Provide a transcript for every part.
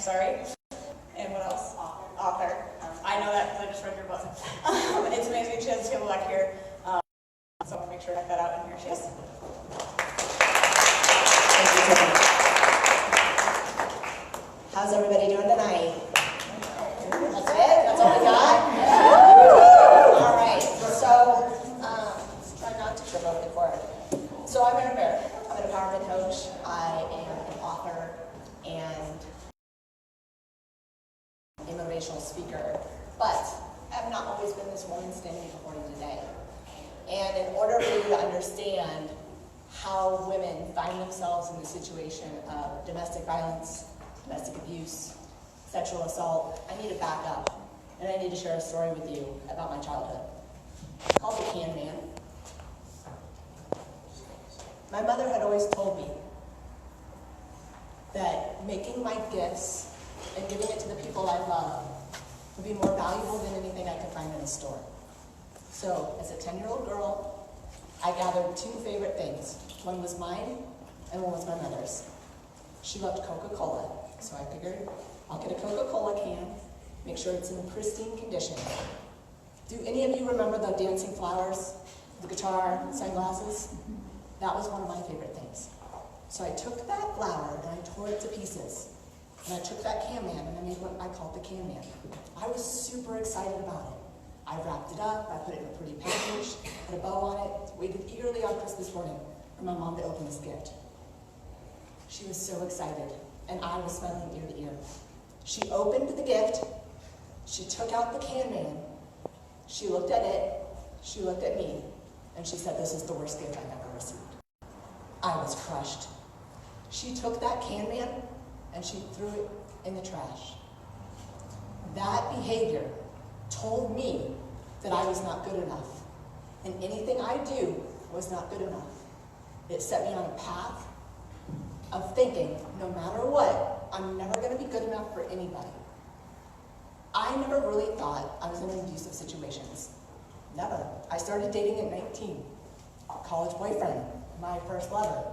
sorry. And what else? Author. I know that because I just read your book. It's amazing she has a table back here. So I'll make sure to check that out, and here she is. Thank you, Tiffany. How's everybody doing tonight? That's it? That's all we got? All right. So, try not to trip over the cord. So I'm Erin Baer. I'm an empowerment coach. I am an author and a motivational speaker. But I've not always been this woman standing before you today. And in order for you to understand how women find themselves in the situation of domestic violence, domestic abuse, sexual assault, I need to back up, and I need to share a story with you about my childhood. It's called the Can Man. My mother had always told me that making my gifts and giving it to the people I love would be more valuable than anything I could find in a store. So, as a 10-year-old girl, I gathered two favorite things. One was mine, and one was my mother's. She loved Coca-Cola, so I figured I'll get a Coca-Cola can, make sure it's in pristine condition. Do any of you remember the dancing flowers, the guitar, sunglasses? That was one of my favorite things. So I took that flower and I tore it to pieces. And I took that Can Man and I made what I called the Can Man. I was super excited about it. I wrapped it up, I put it in a pretty package, put a bow on it, waited eagerly on Christmas morning for my mom to open this gift. She was so excited, and I was smiling ear to ear. She opened the gift, she took out the Can Man, she looked at it, she looked at me, and she said, "This is the worst gift I've ever received." I was crushed. She took that Can Man, and she threw it in the trash. That behavior told me that I was not good enough, and anything I do was not good enough. It set me on a path of thinking, no matter what, I'm never going to be good enough for anybody. I never really thought I was in abusive situations. Never. I started dating at 19. College boyfriend, my first lover.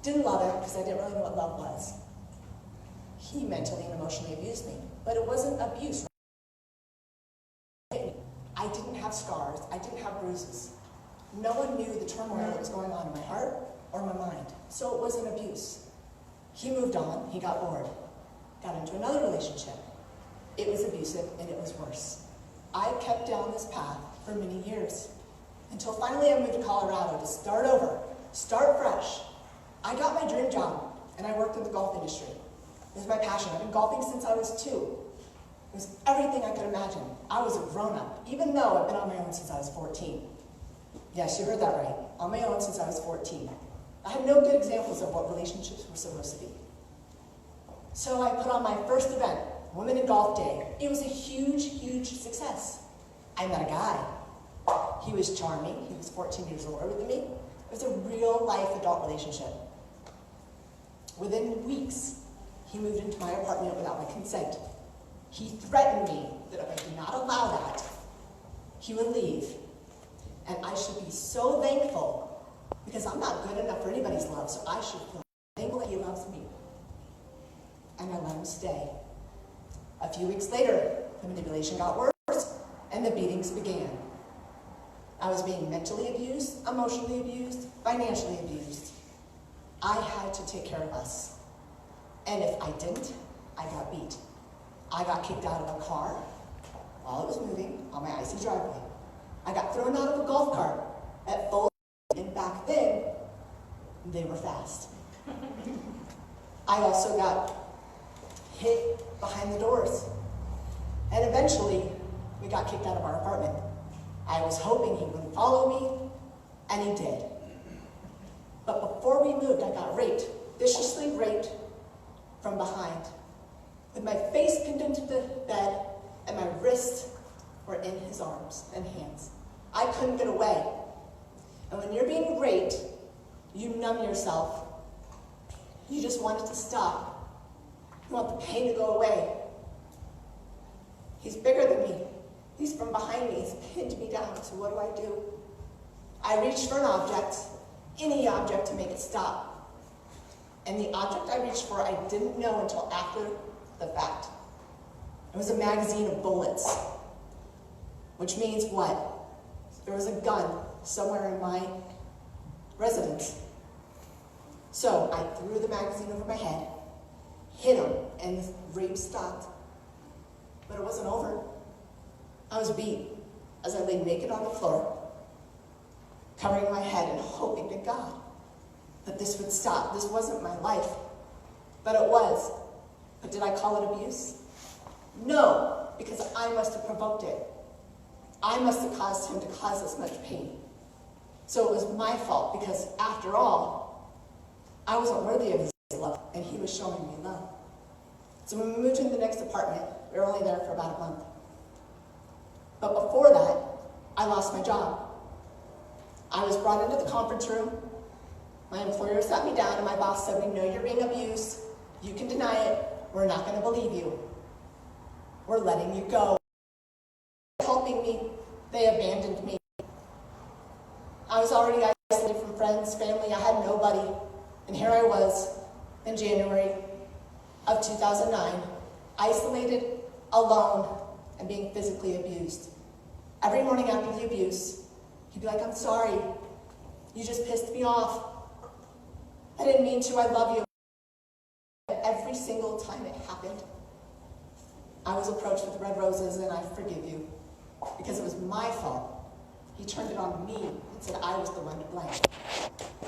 Didn't love him because I didn't really know what love was. He mentally and emotionally abused me, but it wasn't abuse. I didn't have scars, I didn't have bruises. No one knew the turmoil that was going on in my heart or my mind, so it wasn't abuse. He moved on, he got bored, got into another relationship. It was abusive and it was worse. I kept down this path for many years, until finally I moved to Colorado to start over, start fresh. I got my dream job and I worked in the golf industry. It was my passion. I've been golfing since I was 2. It was everything I could imagine. I was a grown-up, even though I've been on my own since I was 14. Yes, you heard that right. On my own since I was 14. I had no good examples of what relationships were supposed to be. So I put on my first event, Women in Golf Day. It was a huge, huge success. I met a guy. He was charming. He was 14 years older than me. It was a real-life adult relationship. Within weeks, he moved into my apartment without my consent. He threatened me that if I did not allow that, he would leave. And I should be so thankful, because I'm not good enough for anybody's love, so I should feel thankful that he loves me. And I let him stay. A few weeks later, the manipulation got worse, and the beatings began. I was being mentally abused, emotionally abused, financially abused. I had to take care of us. And if I didn't, I got beat. I got kicked out of a car while it was moving on my icy driveway. I got thrown out of a golf cart at full speed, and back then, they were fast. I also got hit behind the doors. And eventually, we got kicked out of our apartment. I was hoping he wouldn't follow me, and he did. But before we moved, I got raped, viciously raped from behind, with my face pinned into the bed and my wrists were in his arms and hands. I couldn't get away. And when you're being raped, you numb yourself. You just want it to stop. You want the pain to go away. He's bigger than me. He's from behind me. He's pinned me down. So what do? I reached for an object, any object, to make it stop. And the object I reached for, I didn't know until after the fact. It was a magazine of bullets, which means what? There was a gun somewhere in my residence. So I threw the magazine over my head, hit him, and the rape stopped. But it wasn't over. I was beat as I lay naked on the floor, covering my head and hoping to God that this would stop. This wasn't my life, but it was. But did I call it abuse? No, because I must have provoked it. I must have caused him to cause this much pain. So it was my fault, because after all, I wasn't worthy of his love, and he was showing me love. So when we moved into the next apartment, we were only there for about a month. But before that, I lost my job. I was brought into the conference room. My employer sat me down, and my boss said, "We know you're being abused. You can deny it. We're not going to believe you. We're letting you go." Helping me, they abandoned me. I was already isolated from friends, family. I had nobody. And here I was in January of 2009, isolated, alone, and being physically abused. Every morning after the abuse, he'd be like, "I'm sorry. You just pissed me off. I didn't mean to. I love you." And every single time it happened, I was approached with red roses and "I forgive you," because it was my fault. He turned it on me and said I was the one to blame.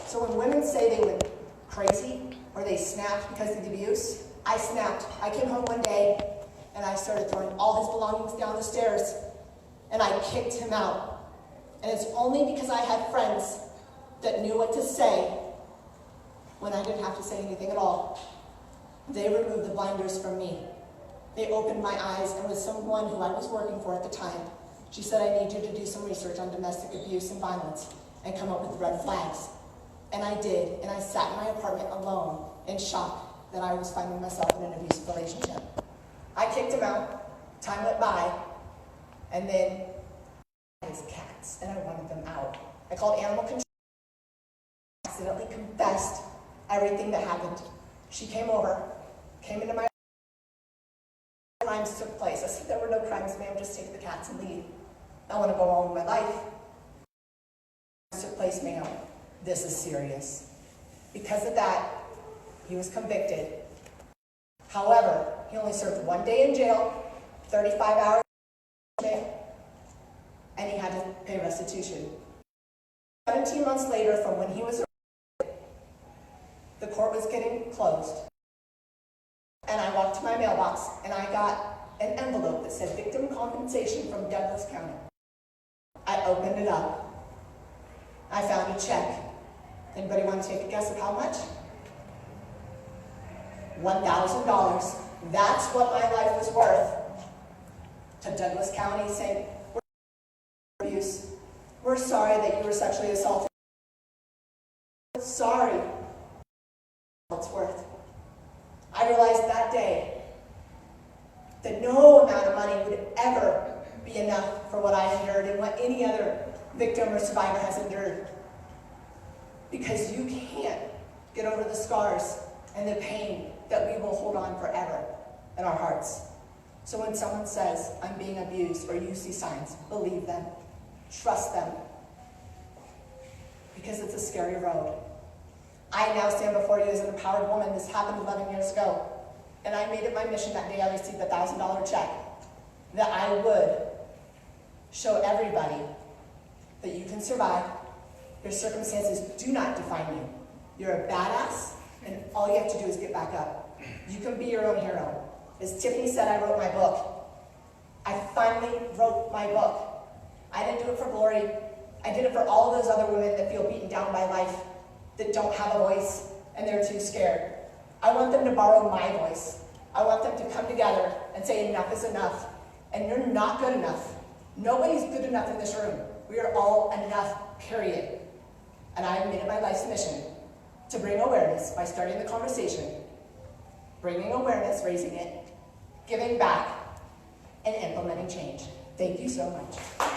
So when women say they went crazy or they snapped because of the abuse, I snapped. I came home one day and I started throwing all his belongings down the stairs and I kicked him out. And it's only because I had friends that knew what to say when I didn't have to say anything at all. They removed the blinders from me. They opened my eyes, and with someone who I was working for at the time, she said, "I need you to do some research on domestic abuse and violence and come up with red flags." And I did, and I sat in my apartment alone in shock that I was finding myself in an abusive relationship. I kicked him out, time went by, and then his cats, and I wanted them out. I called animal control, accidentally confessed everything that happened. She came over, came into my crimes took place. I said, "There were no crimes, ma'am, just take the cats and leave. I want to go on with my life." Took place, ma'am. This is serious. Because of that, he was convicted. However, he only served 1 day in jail, 35 hours in jail, and he had to pay restitution. 17 months later from when he was arrested, the court was getting closed. And I walked to my mailbox and I got an envelope that said victim compensation from Douglas County. I opened it up. I found a check. Anybody want to take a guess of how much? $1,000. That's what my life was worth. To Douglas County saying, "We're abuse. We're sorry that you were sexually assaulted. Sorry." It's worth. I realized that day that no amount of money would ever be enough for what I endured and what any other victim or survivor has endured. Because you can't get over the scars and the pain that we will hold on forever in our hearts. So when someone says, "I'm being abused," or you see signs, believe them, trust them, because it's a scary road. I now stand before you as an empowered woman. This happened 11 years ago. And I made it my mission that day I received the $1,000 check that I would show everybody that you can survive. Your circumstances do not define you. You're a badass, and all you have to do is get back up. You can be your own hero. As Tiffany said, I wrote my book. I finally wrote my book. I didn't do it for glory. I did it for all of those other women that feel beaten down by life, that don't have a voice, and they're too scared. I want them to borrow my voice. I want them to come together and say enough is enough. And you're not good enough. Nobody's good enough in this room. We are all enough, period. And I have made it my life's mission to bring awareness by starting the conversation, bringing awareness, raising it, giving back, and implementing change. Thank you so much.